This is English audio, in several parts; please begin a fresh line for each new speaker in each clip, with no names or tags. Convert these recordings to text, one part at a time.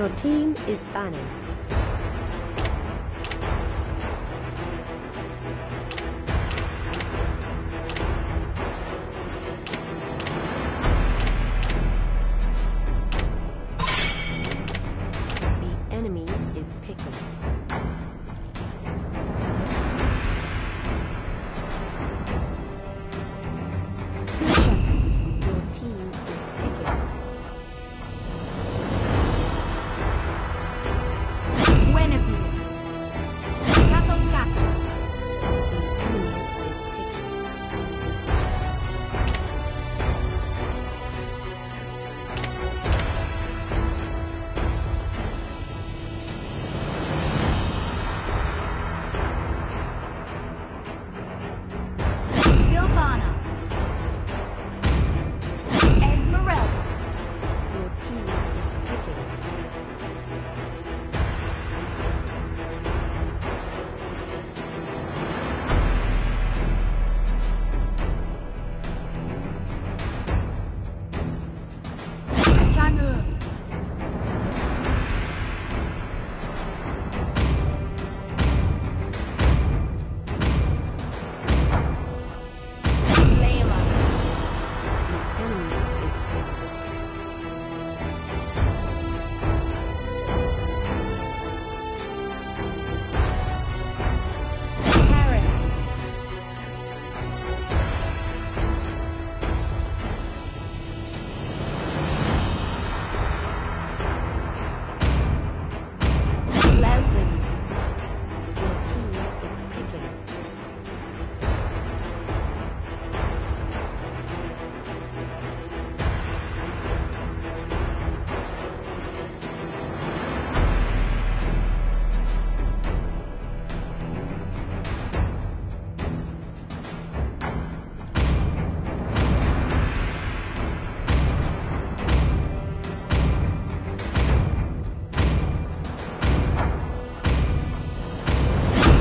Your team is banning. The enemy is picking. Your team is picking.
Guinevere. Catocaccio.
The enemy is picking.
Silvana. Esmeralda.
Your team is picking.
Chang'e. Layla.
The enemy is picking.
Karen. Leslie.
Your team is picking.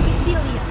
Cecilia.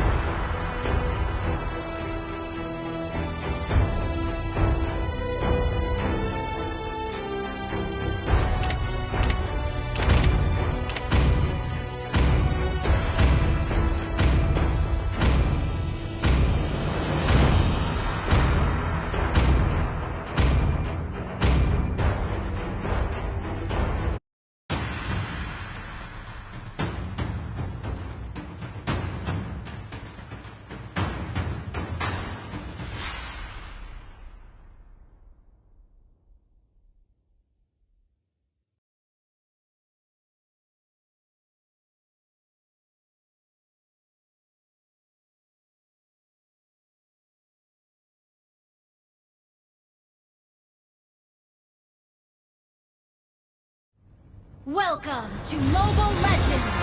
Welcome to Mobile Legends!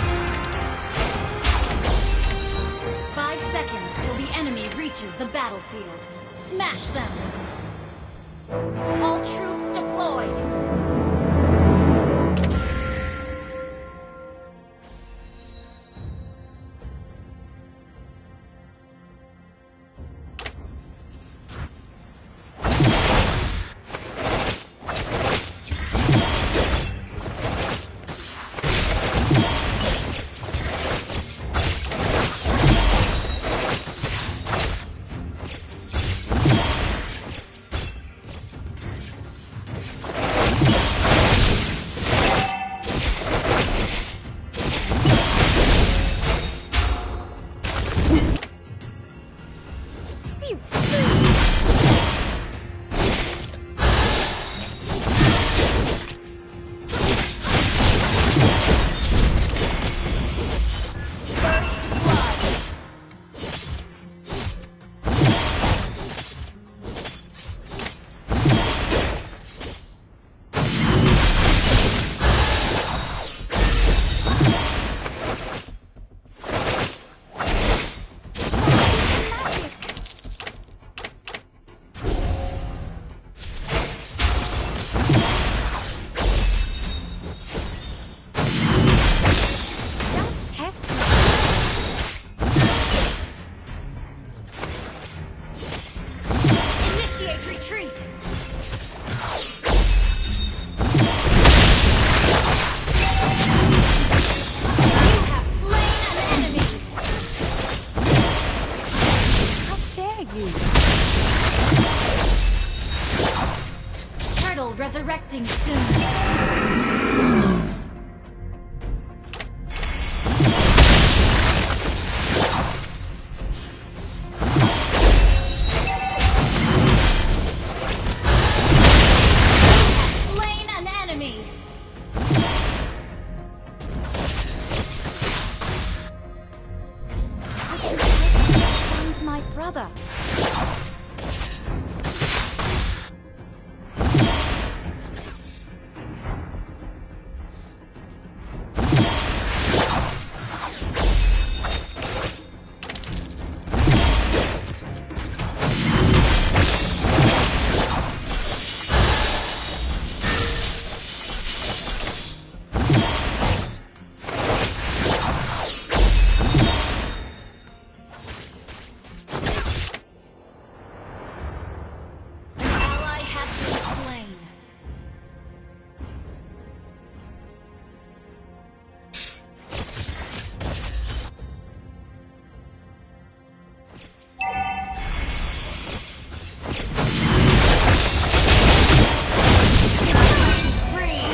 5 seconds till the enemy reaches the battlefield. Smash them! All troops deployed!
used.
Turtle resurrecting soon. Slain an enemy.
Find my brother.
An ally has been slain. Spree.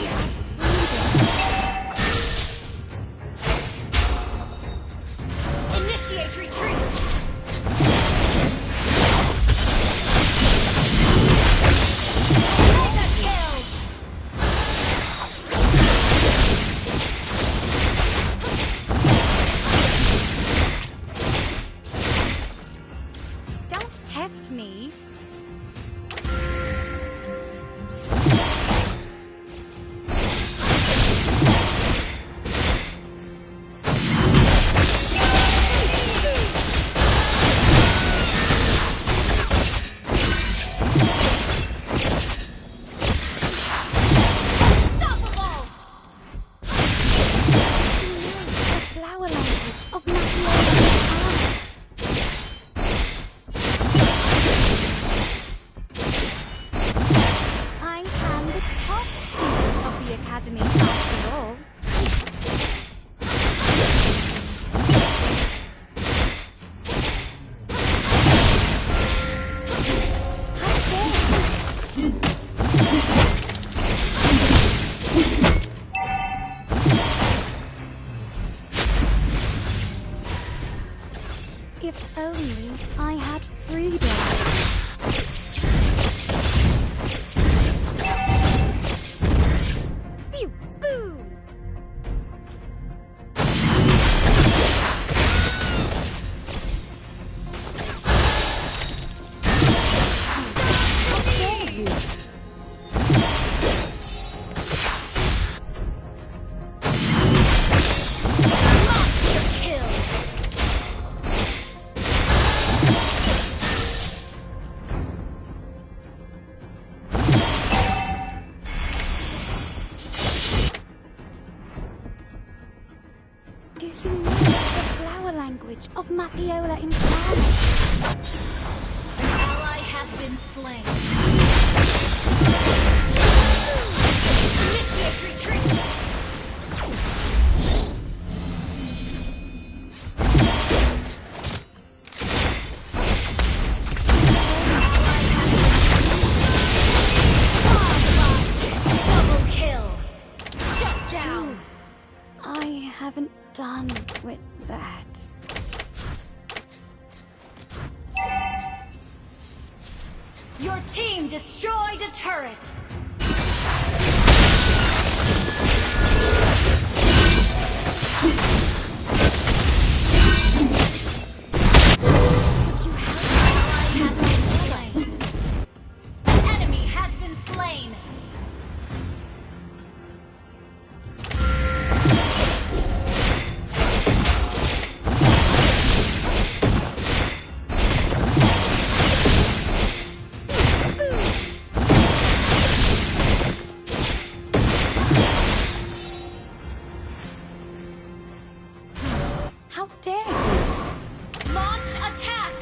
Initiate retreat. Mega kill.
Don't test me.
Unstoppable.
The flower language of Matthew. I am the top student of the academy after all. How dare you! If only I had freedom. Pew, boo! How dare you!
Monster kill.
Do you know the flower language of Matthiola in France?
An ally has been slain. Initiate retreat. Double kill. Shut down.
I haven't done with that.
Your team destroyed a turret.
You have
Ally has been slain. An enemy has been slain.
How dare you!
Launch attack.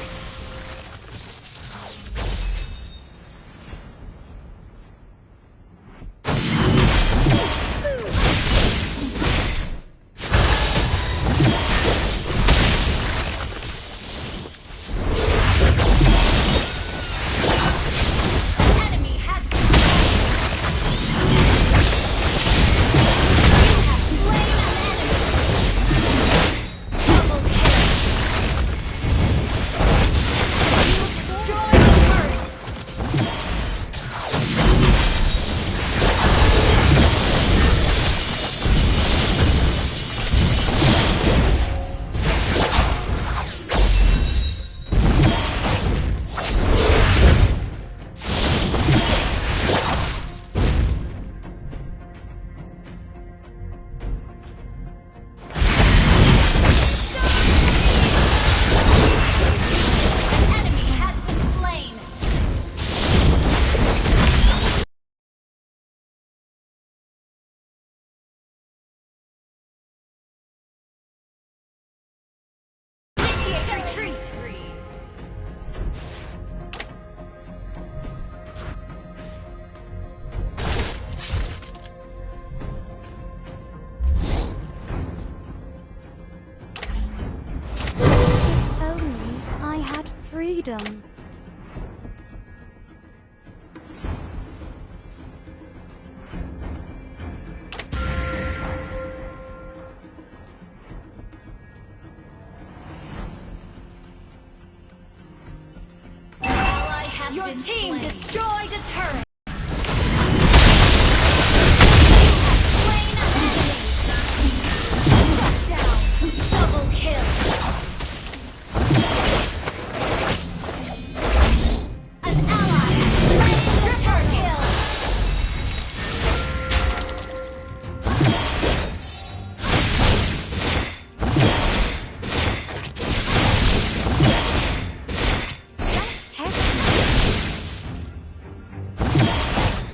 retreat!
If only I had freedom.
Ally has Your team destroyed a turret! Slain an enemy! Shut down! Double kill! An ally has slain the turret kill!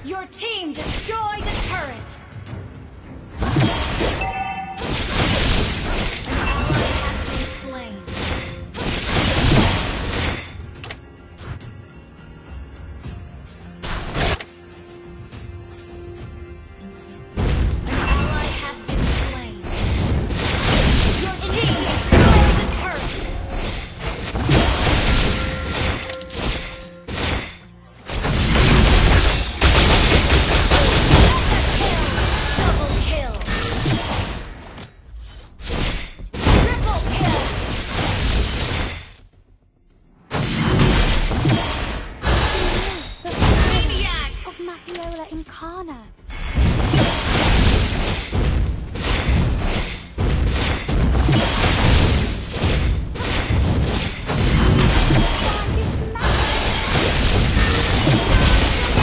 Your team destroyed a turret! An ally has been slain. An ally has been slain. Your team destroyed the turret! Double kill! Triple kill! Maniac!
Of Mathiola Incarna.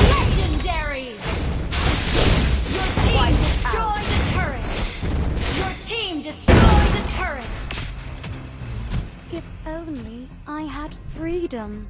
Legendary! Your team destroyed a turret! Your team destroyed a turret!
If only I had freedom.